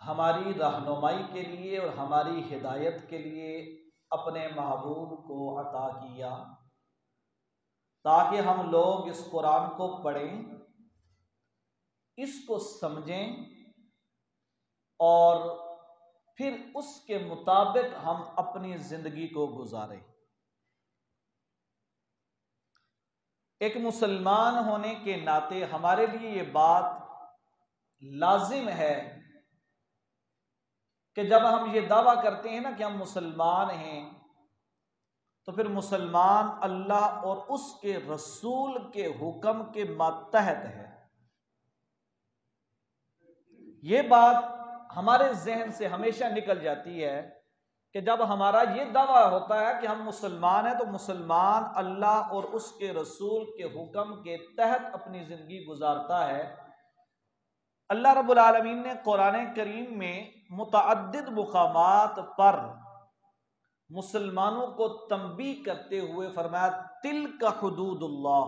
हमारी रहनुमाई के लिए और हमारी हिदायत के लिए अपने महबूब को अता किया, ताकि हम लोग इस कुरान को पढ़ें, इसको समझें और फिर उसके मुताबिक हम अपनी जिंदगी को गुजारें। एक मुसलमान होने के नाते हमारे लिए ये बात लाजिम है कि जब हम ये दावा करते हैं ना कि हम मुसलमान हैं, तो फिर मुसलमान अल्लाह और उसके रसूल के हुक्म के मातहत है। ये बात हमारे जहन से हमेशा निकल जाती है कि जब हमारा ये दावा होता है कि हम मुसलमान हैं, तो मुसलमान अल्लाह और उसके रसूल के हुक्म के तहत अपनी ज़िंदगी गुजारता है। अल्लाह रब्बुल आलमीन ने कुरान करीम में मुतअद्दिद मुकामात पर मुसलमानों को तंबीह करते हुए फरमाया, तिल्का हुदूदुल्लाह,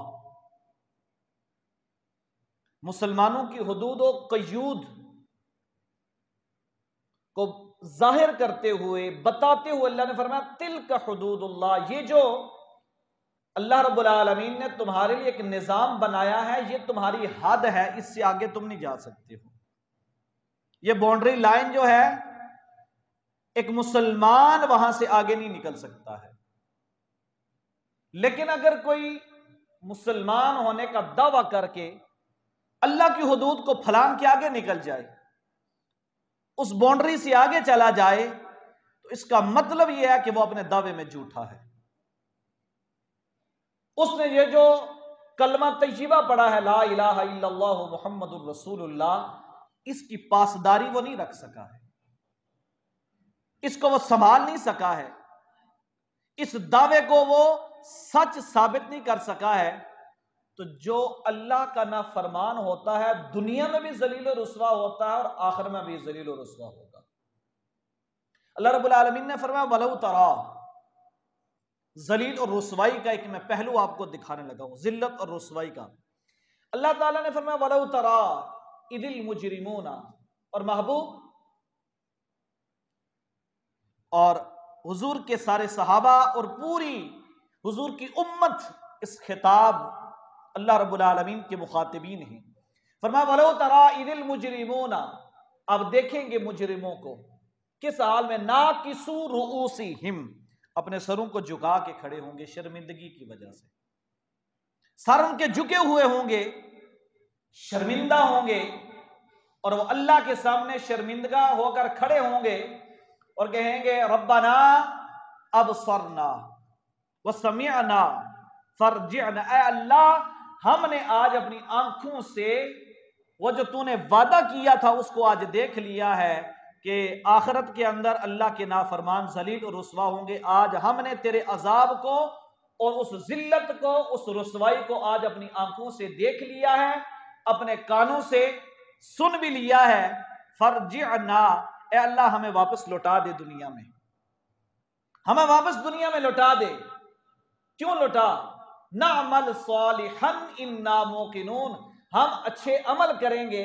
मुसलमानों की हुदूद व क़यूद को जाहिर करते हुए बताते हुए अल्लाह ने फरमाया, तिल्का हुदूदुल्लाह, ये जो अल्लाह रब्बुल आलमीन ने तुम्हारे लिए एक निज़ाम बनाया है, ये तुम्हारी हद है, इससे आगे तुम नहीं जा सकते हो। ये बाउंड्री लाइन जो है, एक मुसलमान वहां से आगे नहीं निकल सकता है। लेकिन अगर कोई मुसलमान होने का दावा करके अल्लाह की हुदूद को फलांग के आगे निकल जाए, उस बाउंड्री से आगे चला जाए, तो इसका मतलब यह है कि वह अपने दावे में झूठा है। उसने ये जो कलमा तय्यबा पढ़ा है, ला इलाहा इल्लल्लाहु मुहम्मदुर रसूलुल्लाह, इसकी पासदारी वो नहीं रख सका है, इसको वो संभाल नहीं सका है, इस दावे को वो सच साबित नहीं कर सका है। तो जो अल्लाह का नाफरमान होता है, दुनिया में भी जलील और रुस्वा होता है और आखिर में भी जलील और रुस्वा होगा। अल्लाह रब्बुल आलमीन ने फरमाया, वलौ तरा, जलील और रुस्वाई का एक मैं पहलू आपको दिखाने लगा हूं, जिल्लत और रुस्वाई का। अल्लाह ताला ने फरमाया, वलौ तरा इदिल मुजरिमूना, और महबूब और हुजूर के सारे सहाबा और पूरी हुजूर की उम्मत इस खिताब अल्लाह रब्बुल आलमीन के मुखातिबीन हैं। फरमाया, वलौ तरा इदिल मुजरिमूना, अब देखेंगे मुजरिमों को किस हाल में, नाकिसू रुऊसिहिम, अपने सरों को झुका के खड़े होंगे शर्मिंदगी की वजह से, सर उनके झुके हुए होंगे, शर्मिंदा होंगे, और वो अल्लाह के सामने शर्मिंदगा होकर खड़े होंगे और कहेंगे, रब्बना अबसरना व समिअना फरजिअना, ऐ अल्लाह, हमने आज अपनी आंखों से वो जो तूने वादा किया था उसको आज देख लिया है कि आखिरत के अंदर अल्लाह के नाफरमान जलील और रुस्वा होंगे। आज हमने तेरे अजाब को और उस जिल्लत को, उस रुस्वाई को आज अपनी आंखों से देख लिया है, अपने कानों से सुन भी लिया है। फरजिअना, ए अल्लाह, हमें वापस लौटा दे दुनिया में, हमें वापस दुनिया में लौटा दे। क्यों लौटा? नअमल सालिहन इन्ना मूकिनून, हम अच्छे अमल करेंगे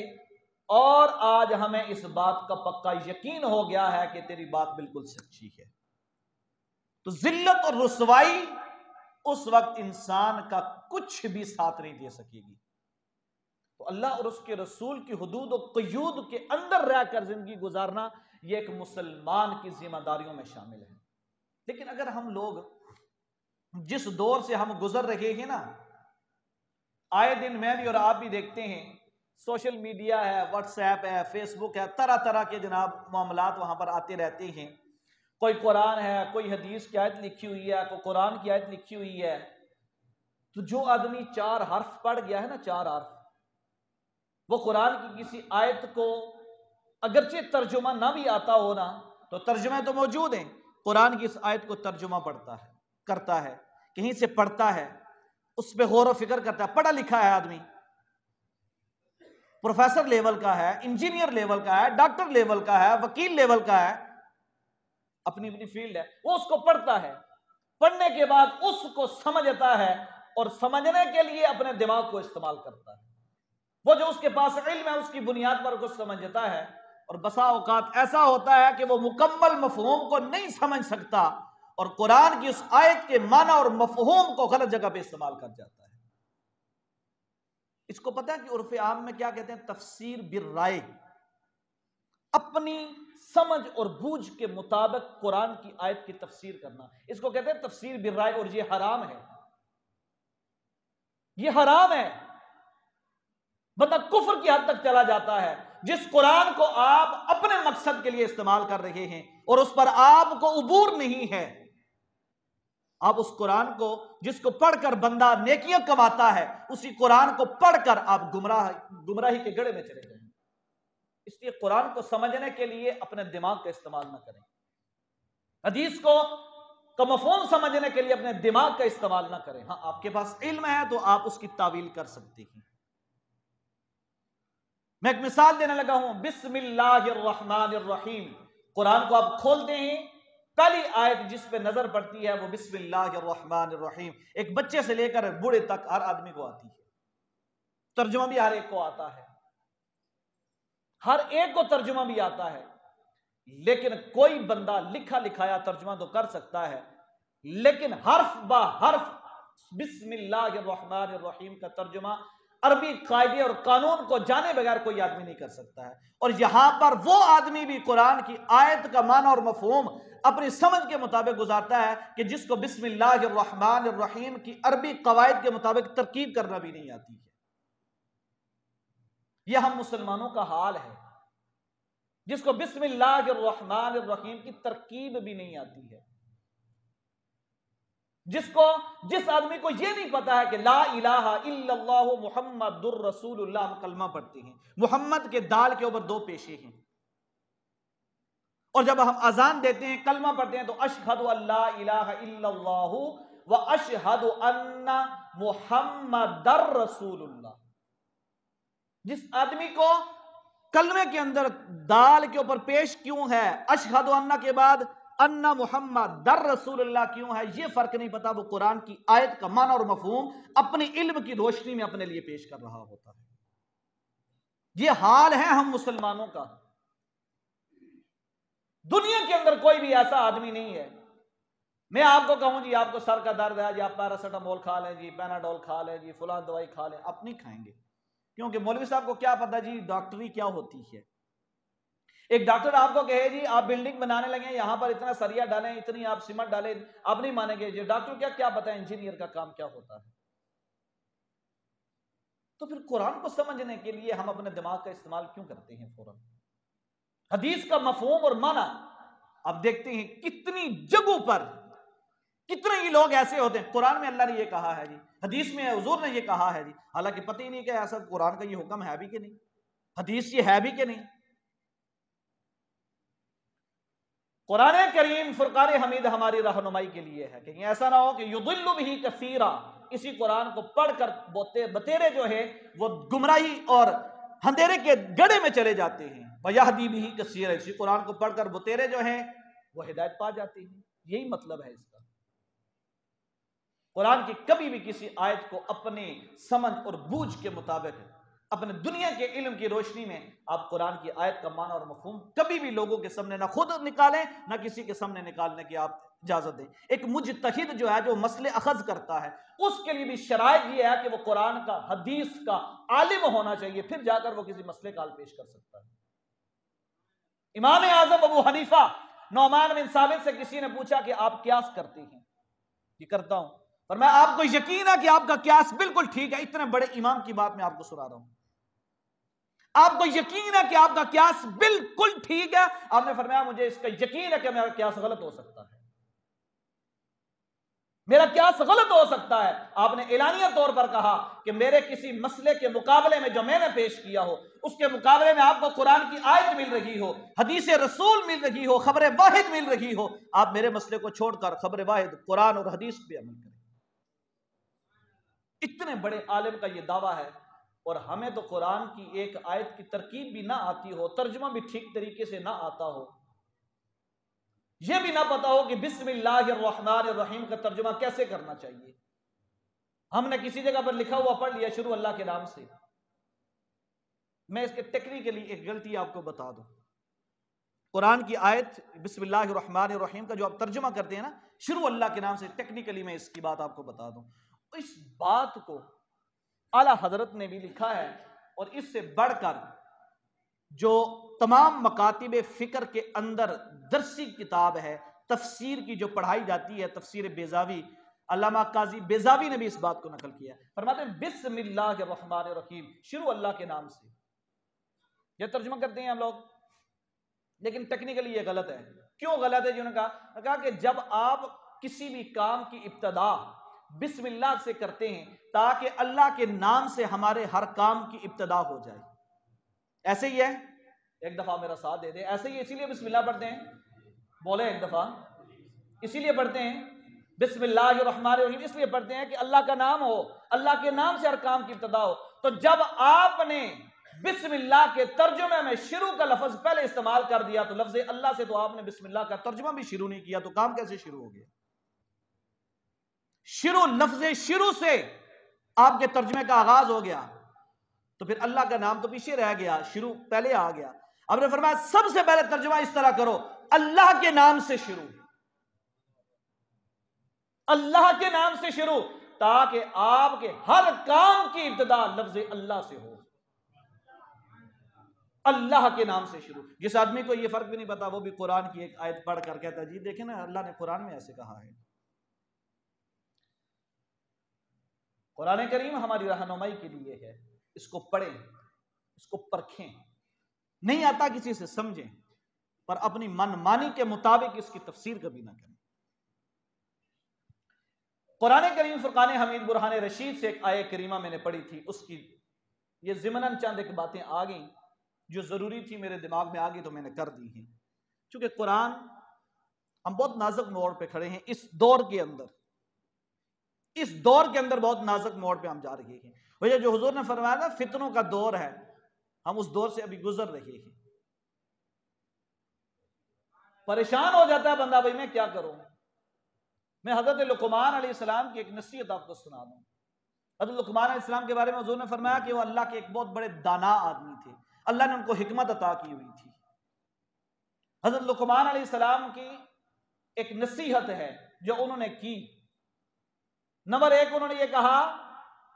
और आज हमें इस बात का पक्का यकीन हो गया है कि तेरी बात बिल्कुल सच्ची है। तो जिल्लत और रुसवाई उस वक्त इंसान का कुछ भी साथ नहीं दे सकेगी। तो अल्लाह और उसके रसूल की हुदूद और क़यूद के अंदर रहकर जिंदगी गुजारना, यह एक मुसलमान की जिम्मेदारियों में शामिल है। लेकिन अगर हम लोग जिस दौर से हम गुजर रहे हैं ना, आए दिन मैं भी और आप भी देखते हैं, सोशल मीडिया है, व्हाट्सएप है, फेसबुक है, तरह तरह के जनाब मामलात वहां पर आते रहते हैं। कोई कुरान है, कोई हदीस की आयत लिखी हुई है, कोई कुरान की आयत लिखी हुई है। तो जो आदमी 4 हर्फ पढ़ गया है ना, 4 हर्फ, वो कुरान की किसी आयत को अगरचे तर्जुमा ना भी आता हो ना, तो तर्जुमे तो मौजूद हैं, कुरान की इस आयत को तर्जुमा पढ़ता है, करता है, कहीं से पढ़ता है, उस पर गौर व फिक्र करता है। पढ़ा लिखा है आदमी, प्रोफेसर लेवल का है, इंजीनियर लेवल का है, डॉक्टर लेवल का है, वकील लेवल का है, अपनी अपनी फील्ड है, वो उसको पढ़ता है। पढ़ने के बाद उसको समझता है और समझने के लिए अपने दिमाग को इस्तेमाल करता है। वो जो उसके पास इल्म है उसकी बुनियाद पर कुछ समझता है, और बसा औकात ऐसा होता है कि वो मुकम्मल मफहूम को नहीं समझ सकता और कुरान की उस आयत के माना और मफहूम को गलत जगह पे इस्तेमाल कर जाता है। इसको पता है कि उर्फ आम में क्या कहते हैं? तफसीर बिर्राय, अपनी समझ और बूझ के मुताबिक कुरान की आयत की तफसीर करना, इसको कहते हैं तफसीर बिर्राय। और ये हराम है, ये हराम है। बंदा कुफ्र की हद तक चला जाता है। जिस कुरान को आप अपने मकसद के लिए इस्तेमाल कर रहे हैं और उस पर आपको उबूर नहीं है, आप उस कुरान को जिसको पढ़कर बंदा नेकियां कमाता है, उसी कुरान को पढ़कर आप गुमराही के गड़े में चले गए। इसलिए कुरान को समझने के लिए अपने दिमाग का इस्तेमाल न करें, हदीस को मफहूम समझने के लिए अपने दिमाग का इस्तेमाल न करें। हाँ, आपके पास इल्म है तो आप उसकी तावील कर सकते हैं। मैं एक मिसाल देने लगा हूं, बिस्मिल्लाहिर्रहमानिर्रहीम। कुरान को आप खोलते हैं, पहली आयत जिस पे नजर पड़ती है वो बिस्मिल्लाहिर्रहमानिर्रहीम। एक बच्चे से लेकर बूढ़े तक हर आदमी को आती है, तर्जुमा भी हर एक को आता है, हर एक को तर्जुमा भी आता है। लेकिन कोई बंदा लिखा लिखाया तर्जुमा तो कर सकता है, लेकिन हर्फ बा हर्फ बिस्मिल्लाहिर्रहमानिर्रहीम का तर्जुमा अरबी कायदे और कानून को जाने बगैर कोई आदमी नहीं कर सकता है। और यहां पर वो आदमी भी कुरान की आयत का माना और मफहूम अपनी समझ के मुताबिक गुजारता है कि जिसको बिस्मिल्लाहिर्रहमानिर्रहीम की अरबी कवायद के मुताबिक तरकीब करना भी नहीं आती है। यह हम मुसलमानों का हाल है, जिसको बिस्मिल्लाहिर्रहमानिर्रहीम की तरकीब भी नहीं आती है, जिस आदमी को यह नहीं पता है कि ला इलाहा इल्लल्लाहु मुहम्मदुर रसूलुल्लाह, हम कलमा पढ़ते हैं, मुहम्मद के दाल के ऊपर दो पेशे हैं, और जब हम अजान देते हैं कलमा पढ़ते हैं तो अशहदु अल्ला इलाहा इल्लल्लाहु व अशहदु अन्ना मुहम्मदर रसूलुल्लाह। जिस आदमी को कलमे के अंदर दाल के ऊपर पेश क्यों है, अशहदु अन्ना के बाद अन्ना मुहम्मद दर रसूलुल्लाह क्यों है, ये फर्क नहीं पता। वो कुरान की आयत का माना और मफहूम अपने इल्म की रोशनी में अपने लिए पेश कर रहा होता है। ये हाल है हम मुसलमानों का। दुनिया के अंदर कोई भी ऐसा आदमी नहीं है, मैं आपको कहूं जी आपको सर का दर्द है जी, आप पैरासिटामोल खा लें जी, पैनाडोल खा लें जी, फुलान दवाई खा लें, आप नहीं खाएंगे, क्योंकि मौलवी साहब को क्या पता जी डॉक्टरी क्या होती है। एक डॉक्टर आपको कहे जी आप बिल्डिंग बनाने लगे, यहां पर इतना सरिया डालें, इतनी आप सीमेंट डालें, आप नहीं मानेंगे जी। डॉक्टर क्या पता है इंजीनियर का काम क्या होता है। तो फिर कुरान को समझने के लिए हम अपने दिमाग का इस्तेमाल क्यों करते हैं फौरन? हदीस का मफहूम और माना अब देखते हैं कितनी जगहों पर कितने ही लोग ऐसे होते हैं, कुरान में अल्लाह ने ये कहा है जी, हदीस में हुजूर ने ये कहा है जी, हालांकि पता ही नहीं कि ऐसा कुरान का ये हुक्म है भी कि नहीं, हदीस ये है भी कि नहीं। कुरान करीम फुरकान हमीद हमारी रहनुमाई के लिए है, कहीं ऐसा ना हो कि युदिल्लु बिही कसीरा, इसी कुरान को पढ़कर बतेरे जो है वो गुमराही और अंधेरे के गड्ढे में चले जाते हैं। वयहदी बिही कसीरा, इसी कुरान को पढ़कर बतेरे जो हैं वो हिदायत पा जाते हैं। यही मतलब है इसका। कुरान की कभी भी किसी आयत को अपने समझ और बूझ के मुताबिक अपने दुनिया के इल्म की रोशनी में आप कुरान की आयत का माना और मफहूम कभी भी लोगों के सामने ना खुद निकालें ना किसी के सामने निकालने की आप इजाजत दें। एक मुजतहिद जो है, जो मसले अखज करता है, उसके लिए भी शराइत यह है कि वो कुरान का हदीस का आलिम होना चाहिए, फिर जाकर वो किसी मसले का हल पेश कर सकता है। इमाम आजम अबू हनीफा नौमान बिन साबित से किसी ने पूछा कि आप क्यास करते हैं? ये करता हूं। पर मैं आपको यकीन है कि आपका क्यास बिल्कुल ठीक है, इतने बड़े इमाम की बात मैं आपको सुना रहा हूं, आपको यकीन है कि आपका क्यास बिल्कुल ठीक है। आपने फरमाया मुझे इसका यकीन है कि मेरा क्यास गलत हो सकता है, मेरा क्यास गलत हो सकता है। आपने एलानिया तौर पर कहा कि मेरे किसी मसले के मुकाबले में जो मैंने पेश किया हो, उसके मुकाबले में आपको कुरान की आयत मिल रही हो, हदीस रसूल मिल रही हो, खबर वाहिद मिल रही हो, आप मेरे मसले को छोड़कर खबर वाहिद कुरान और हदीस पे अमल करें। इतने बड़े आलिम का यह दावा है, और हमें तो कुरान की एक आयत की तरकीब भी ना आती हो, तर्जुमा भी ठीक तरीके से ना आता हो, यह भी ना पता हो कि बिस्मिल्लाहिर्रहमानिर्रहीम का तर्जुमा कैसे करना चाहिए। हमने किसी जगह पर लिखा हुआ पढ़ लिया शुरू अल्लाह के नाम से। मैं इसके टेक्निकली एक गलती आपको बता दूं, कुरान की आयत बिस्मिल्लाहिर्रहमानिर्रहीम का जो आप तर्जुमा करते हैं ना, शुरू अल्लाह के नाम से, टेक्निकली मैं इसकी बात आपको बता दूं, इस बात को आला हजरत ने भी लिखा है, और इससे बढ़कर जो तमाम मकातिब फिक्र के अंदर दरसी किताब है, तफसीर की जो पढ़ाई जाती है, तफसीर बेजावी, अल्लामा काजी बेजावी ने भी इस बात को नकल किया है। फरमाते हैं बिस्मिल्लाहिर्रहमानिर्रहीम, शुरू अल्लाह के नाम से। यह तर्जुमा करते हैं हम लोग, लेकिन टेक्निकली ये गलत है। क्यों गलत है? जिन्होंने कहा कि जब आप किसी भी काम की इब्तदा बिस्मिल्लाह से करते हैं, ताकि अल्लाह के नाम से हमारे हर काम की इब्तदा हो जाए। ऐसे ही है, एक दफा मेरा साथ दे दे, ऐसे ही इसीलिए बिस्मिल्लाह पढ़ते हैं, बोले एक दफा, इसीलिए पढ़ते हैं बिस्मिल्लाहिर्रहमानिर्रहीम, इसलिए पढ़ते हैं कि अल्लाह का नाम हो, अल्लाह के नाम से हर काम की इब्तदा हो। तो जब आपने बिस्मिल्लाह के तर्जुमे में शुरू का लफ्ज पहले इस्तेमाल कर दिया, तो लफ्ज अल्लाह से तो आपने बिस्मिल्लाह का तर्जुमा भी शुरू नहीं किया, तो काम कैसे शुरू हो गया? शुरू, लफ्ज शुरू से आपके तर्जुमे का आगाज हो गया, तो फिर अल्लाह का नाम तो पीछे रह गया, शुरू पहले आ गया। आपने फरमाया सबसे पहले तर्जुमा इस तरह करो, अल्लाह के नाम से शुरू, अल्लाह के नाम से शुरू, ताकि आपके हर काम की इब्तिदा लफ्ज अल्लाह से हो, अल्लाह के नाम से शुरू। जिस आदमी को यह फर्क भी नहीं पता, वो भी कुरान की एक आयत पढ़ कर कहता है जी देखें ना, अल्लाह ने कुरान में ऐसे कहा है। कुरान करीम हमारी रहनुमाई के लिए है, इसको पढ़ें, इसको परखें, नहीं आता किसी से समझें, पर अपनी मनमानी के मुताबिक इसकी तफसीर कभी ना करें। कुरान करीम फुरकान हमीद बुरहान रशीद से एक आयत करीमा मैंने पढ़ी थी, उसकी ये ज़िमनन चंद एक बातें आ गई जो ज़रूरी थी, मेरे दिमाग में आ गई तो मैंने कर दी हैं। चूंकि कुरान, हम बहुत नाजुक मोड़ पे खड़े हैं इस दौर के अंदर, इस दौर के अंदर बहुत नाजुक मोड़ पे हम जा रहे हैं। वजह जो हुजूर ने फरमाया ना, फितनों का दौर है, हम उस दौर से अभी गुजर रहे हैं। परेशान हो जाता है बंदा, भाई मैं क्या करूं। मैं हजरत लुकमान अलैहिस्सलाम की एक नसीहत आपको सुना दूं। हजरत लुकमान अलैहिस्सलाम के बारे में हुजूर ने फरमाया कि वो अल्लाह के एक बहुत बड़े दाना आदमी थे, अल्लाह ने उनको हिकमत अता की हुई थी। हजरत लुकमान अलैहिस्सलाम की एक नसीहत है जो उन्होंने की। नंबर एक, उन्होंने ये कहा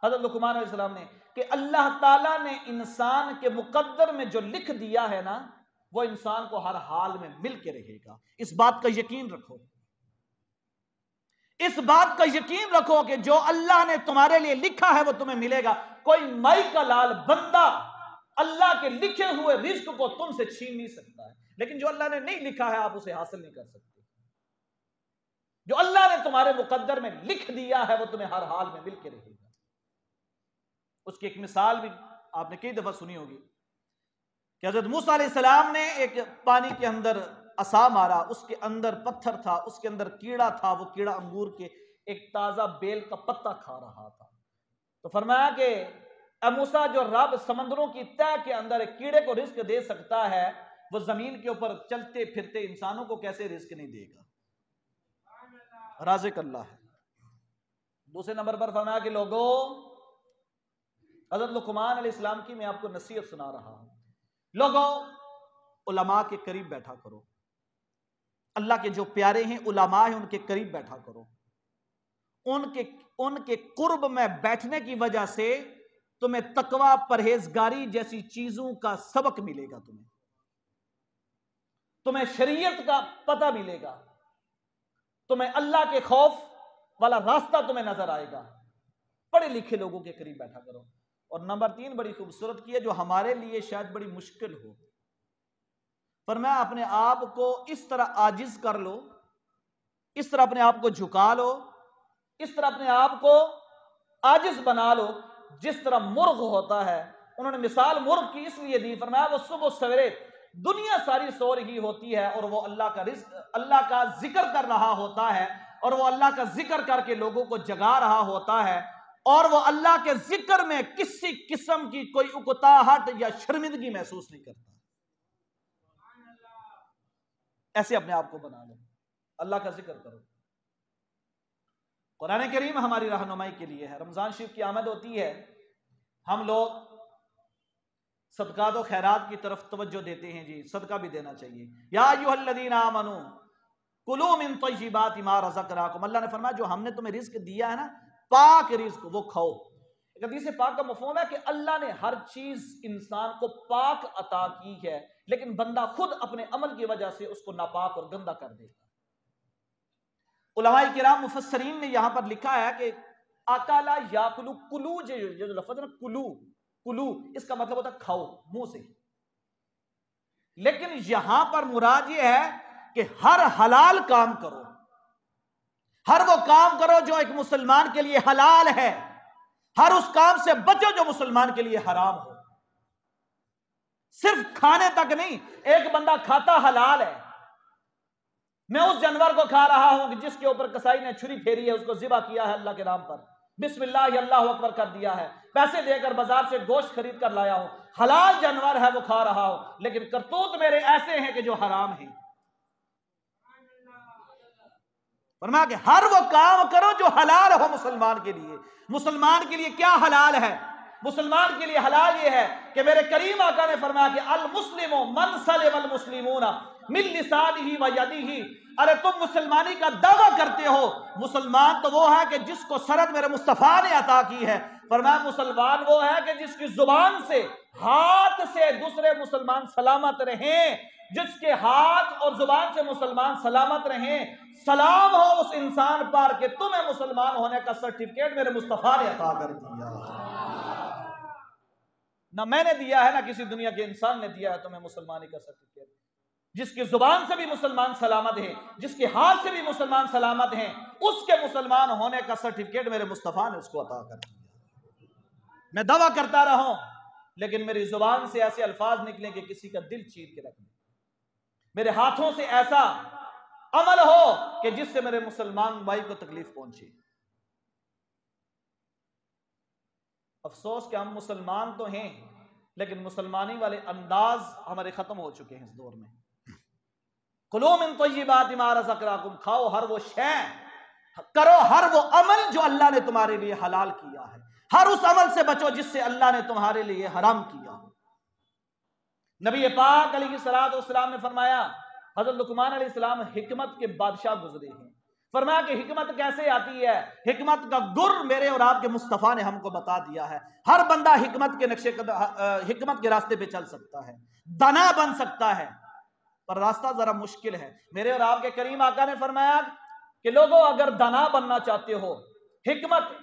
हजरत लुकमान अलैहिस्सलाम ने कि अल्लाह ताला ने इंसान के मुकद्दर में जो लिख दिया है ना, वो इंसान को हर हाल में मिल के रहेगा। इस बात का यकीन रखो, इस बात का यकीन रखो कि जो अल्लाह ने तुम्हारे लिए लिखा है वो तुम्हें मिलेगा। कोई माई का लाल बंदा अल्लाह के लिखे हुए रिज्क को तुमसे छीन नहीं सकता है, लेकिन जो अल्लाह ने नहीं लिखा है आप उसे हासिल नहीं कर सकते। जो अल्लाह ने तुम्हारे मुकद्दर में लिख दिया है वो तुम्हें हर हाल में मिल के रहेगा। उसकी एक मिसाल भी आपने कई दफा सुनी होगी कि हज़रत मूसा अलैहिस्सलाम ने एक पानी के अंदर असा मारा, उसके अंदर पत्थर था, उसके अंदर कीड़ा था, वो कीड़ा अंगूर के एक ताजा बेल का पत्ता खा रहा था। तो फरमाया कि ए मूसा, जो रब समंदरों की तह के अंदर एक कीड़े को रिस्क दे सकता है, वो जमीन के ऊपर चलते फिरते इंसानों को कैसे रिस्क नहीं देगा। राज़िक अल्लाह है। दूसरे नंबर पर फरमाया कि लोगों, हज़रत लुकमान अलैहिस्सलाम की मैं आपको नसीहत सुना रहा हूं, लोगों उलमा के करीब बैठा करो, अल्लाह के जो प्यारे हैं उलमा हैं उनके करीब बैठा करो। उनके कुर्ब में बैठने की वजह से तुम्हें तकवा, परहेजगारी जैसी चीजों का सबक मिलेगा, तुम्हें शरीयत का पता मिलेगा, तुम्हें अल्लाह के खौफ वाला रास्ता तुम्हें नजर आएगा। पढ़े लिखे लोगों के करीब बैठा करो। और नंबर 3 बड़ी खूबसूरत की है, जो हमारे लिए शायद बड़ी मुश्किल हो, फरमाया अपने आप को इस तरह आजिज कर लो, इस तरह अपने आप को झुका लो, इस तरह अपने आप को आजिज बना लो जिस तरह मुर्ग होता है। उन्होंने मिसाल मुर्ग की इसलिए दी, फरमाया वो सुबह सवेरे दुनिया सारी सो रही होती है और वो अल्लाह का रिज़्क, अल्लाह का जिक्र कर रहा होता है, और वो अल्लाह का जिक्र करके लोगों को जगा रहा होता है, और वो अल्लाह के जिक्र में किसी किस्म की कोई उकताहट या शर्मिंदगी महसूस नहीं करता। ऐसे अपने आप को बना लो, अल्लाह का जिक्र करो। कुरान करीम हमारी रहनुमाई के लिए है। रमजान शरीफ की आमद होती है, हम लोग सदकात और खैरात की तरफ तवज्जो देते हैं जी, सदका भी देना चाहिए। या अय्युहल्लज़ीना आमनू कुलू मिन तय्यिबाति मा रज़क़नाकुम, अल्लाह ने फरमाया जो हमने तुम्हें रिज़्क दिया है ना, पाक रिज़्क, वो खाओ। एक हदीस पाक का मफ़हूम है कि अल्लाह ने हर चीज इंसान को पाक अता की है, लेकिन बंदा खुद अपने अमल की वजह से उसको नापाक और गंदा कर देता है। उलमाए किराम मुफस्सरीन ने यहां पर लिखा है कि अकाला याकुलू, कुलू जो लफ्ज़ है ना, कुलू कुलू, इसका मतलब होता है खाओ, मुंह से। लेकिन यहां पर मुराद यह है कि हर हलाल काम करो, हर वो काम करो जो एक मुसलमान के लिए हलाल है, हर उस काम से बचो जो मुसलमान के लिए हराम हो। सिर्फ खाने तक नहीं, एक बंदा खाता हलाल है, मैं उस जानवर को खा रहा हूं कि जिसके ऊपर कसाई ने छुरी फेरी है, उसको ज़िबा किया है अल्लाह के नाम पर, बिस्मिल्लाह अल्लाहु अकबर कर दिया है, पैसे देकर बाजार से गोश्त खरीद कर लाया हूं, हलाल जानवर है वो खा रहा हूं, लेकिन करतूत मेरे ऐसे हैं कि जो हराम है। फरमाया कि हर वो काम करो जो हलाल हो मुसलमान के लिए। मुसलमान के लिए क्या हलाल है? मुसलमान के लिए हलाल ये है कि मेरे करीम आका ने फरमाया कि अल मुस्लिमो मन सलिमल मुस्लिमूना मिन लिसानिही व यदिही। अरे तुम मुसलमानी का दावा करते हो, मुसलमान तो वो है कि जिसको सरहद मेरे मुस्तफा ने अता की है। फरमाया मुसलमान वो है कि जिसकी जुबान से, हाथ से दूसरे मुसलमान सलामत रहें, जिसके हाथ और जुबान से मुसलमान सलामत रहें, सलाम हो उस इंसान पर कि तुम्हें मुसलमान होने का सर्टिफिकेट मेरे मुस्तफा ने अता कर दिया। ना मैंने दिया है ना किसी दुनिया के इंसान ने दिया है तुम्हें मुसलमानी का सर्टिफिकेट। जिसकी जुबान से भी मुसलमान सलामत है, जिसके हाथ से भी मुसलमान सलामत हैं, उसके मुसलमान होने का सर्टिफिकेट मेरे मुस्तफा ने उसको अता कर दिया। मैं दावा करता रहूं, लेकिन मेरी जुबान से ऐसे अल्फाज निकले कि किसी का दिल चीर के रख दे, मेरे हाथों से ऐसा अमल हो कि जिससे मेरे मुसलमान भाई को तकलीफ पहुंचे। अफसोस कि हम मुसलमान तो हैं, लेकिन मुसलमानी वाले अंदाज हमारे खत्म हो चुके हैं इस दौर में। कुलू मिन तय्यिबाति मा रज़क़नाकुम, खाओ हर वो शय, करो हर वो अमल जो अल्लाह ने तुम्हारे लिए हलाल किया है, हर उस अमल से बचो जिससे अल्लाह ने तुम्हारे लिए हराम किया। नबी पाक अलैहिस्सलातु वस्सलाम ने फरमाया, हज़रत लुक़मान अलैहिस्सलाम हिकमत के बादशाह गुजरे हैं, फरमाया कि हिकमत कैसे आती है? हिकमत का गुर मेरे और आपके मुस्तफ़ा ने हमको बता दिया है। हर बंदा हिकमत के नक्शे हिकमत के रास्ते पे चल सकता है, दाना बन सकता है, पर रास्ता जरा मुश्किल है। मेरे और आपके करीम आका ने फरमाया कि लोगों अगर दाना बनना चाहते हो, हिकमत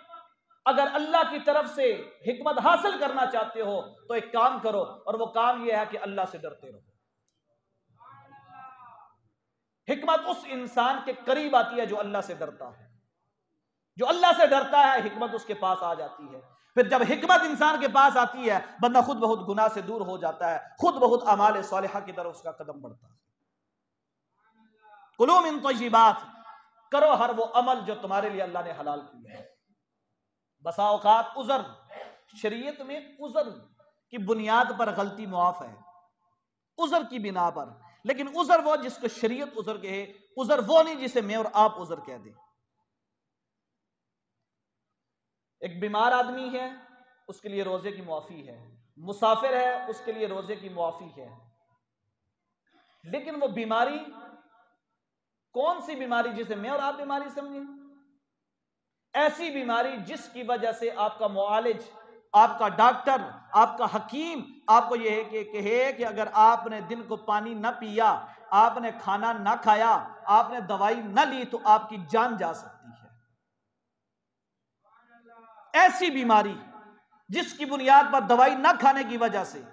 अगर अल्लाह की तरफ से हिकमत हासिल करना चाहते हो, तो एक काम करो, और वो काम यह है कि अल्लाह से डरते रहो। हिकमत उस इंसान के करीब आती है जो अल्लाह से डरता है। जो अल्लाह से डरता है, हिकमत उसके पास आ जाती है। फिर जब हिकमत इंसान के पास आती है, बंदा खुद बहुत गुनाह से दूर हो जाता है, खुद बहुत अमाल सालिहा की तरफ उसका कदम बढ़ता है। कुलू मिन तय्यिबात, करो हर वो अमल जो तुम्हारे लिए अल्लाह ने हलाल किया है। बसा औकात उज़र, शरीयत में उज़र की बुनियाद पर गलती मुआफ है, उज़र की बिना पर, लेकिन उज़र वो जिसको शरीयत उज़र कहे, उज़र वो नहीं जिसे मैं और आप उज़र कह दें। एक बीमार आदमी है, उसके लिए रोजे की मुआफी है, मुसाफिर है, उसके लिए रोजे की मुआफी है, लेकिन वो बीमारी कौन सी बीमारी जिसे मैं और आप बीमारी समझें? ऐसी बीमारी जिसकी वजह से आपका मुआलिज, आपका डॉक्टर, आपका हकीम आपको यह कहे कि अगर आपने दिन को पानी ना पिया, आपने खाना ना खाया, आपने दवाई ना ली, तो आपकी जान जा सकती है। ऐसी बीमारी जिसकी बुनियाद पर दवाई ना खाने की वजह से,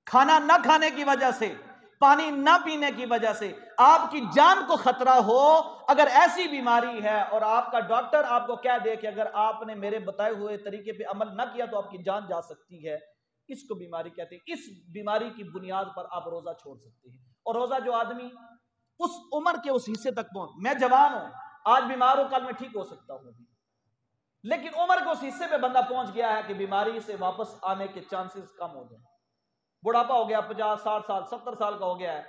खाना ना खाने की वजह से, पानी ना पीने की वजह से आपकी जान को खतरा हो, अगर ऐसी बीमारी है और आपका डॉक्टर आपको कह दे कि अगर आपने मेरे बताए हुए तरीके पे अमल ना किया तो आपकी जान जा सकती है, इसको बीमारी कहते हैं। इस बीमारी की बुनियाद पर आप रोजा छोड़ सकते हैं। और रोजा जो आदमी उस उम्र के उस हिस्से तक पहुंच, मैं जवान हूं, आज बीमार हूं, कल मैं ठीक हो सकता हूं, लेकिन उम्र के उस हिस्से पे बंदा पहुंच गया है कि बीमारी से वापस आने के चांसेस कम हो जाए। बुढ़ापा हो गया, 50, 60 साल, 70 साल का हो गया है,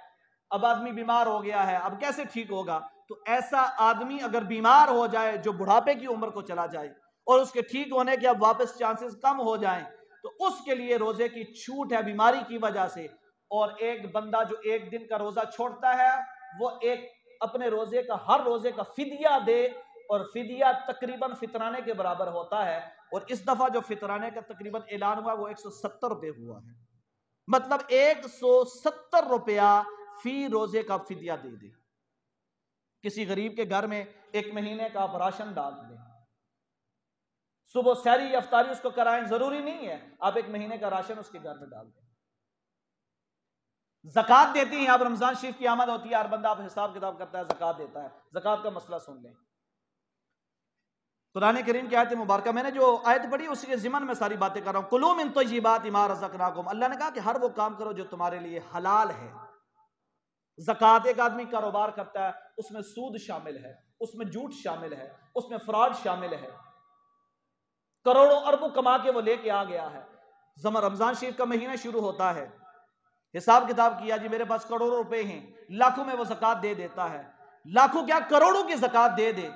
अब आदमी बीमार हो गया है, अब कैसे ठीक होगा? तो ऐसा आदमी अगर बीमार हो जाए जो बुढ़ापे की उम्र को चला जाए और उसके ठीक होने के अब वापस चांसेस कम हो जाएं, तो उसके लिए रोजे की छूट है बीमारी की वजह से। और एक बंदा जो एक दिन का रोजा छोड़ता है वो एक अपने रोजे का, हर रोजे का फिदिया दे, और फिदिया तकरीबन फितराने के बराबर होता है। और इस दफा जो फितराने का तकरीबन ऐलान हुआ वो 170 रुपए हुआ है, मतलब 170 रुपया फी रोजे का फिदिया दे दे। किसी गरीब के घर में एक महीने का आप राशन डाल दें, सुबह सहरी अफ्तारी उसको कराएं, जरूरी नहीं है आप एक महीने का राशन उसके घर में डाल दें। ज़कात देती हैं आप, रमजान शरीफ की आमद होती है, हर बंदा आप हिसाब किताब करता है, ज़कात देता है। ज़कात का मसला सुन लें। कुरान करीम की आयत मुबारक, मैंने जो आयत पढ़ी उसी के ज़िमन में सारी बातें कर रहा हूँ। कुलू मिन तय्यिबाति मा रज़क़नाकुम, अल्लाह ने कहा कि हर वो काम करो जो तुम्हारे लिए हलाल है। ज़कात, एक आदमी कारोबार करता है, उसमें सूद शामिल है, उसमें झूठ शामिल है, उसमें फ्रॉड शामिल है, करोड़ों अरबों कमा के वो लेके आ गया है। रमजान शरीफ का महीना शुरू होता है, हिसाब किताब किया जी मेरे पास करोड़ों रुपए हैं, लाखों में वो ज़कात दे देता है, लाखों क्या करोड़ों की ज़कात दे दे,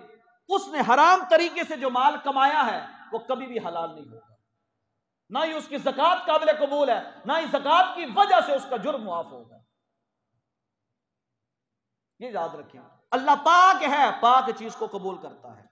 उसने हराम तरीके से जो माल कमाया है वो कभी भी हलाल नहीं होगा, ना ही उसकी ज़कात काबिल कबूल है, ना ही ज़कात की वजह से उसका जुर्म माफ होगा। ये याद रखें, अल्लाह पाक है, पाक चीज को कबूल करता है।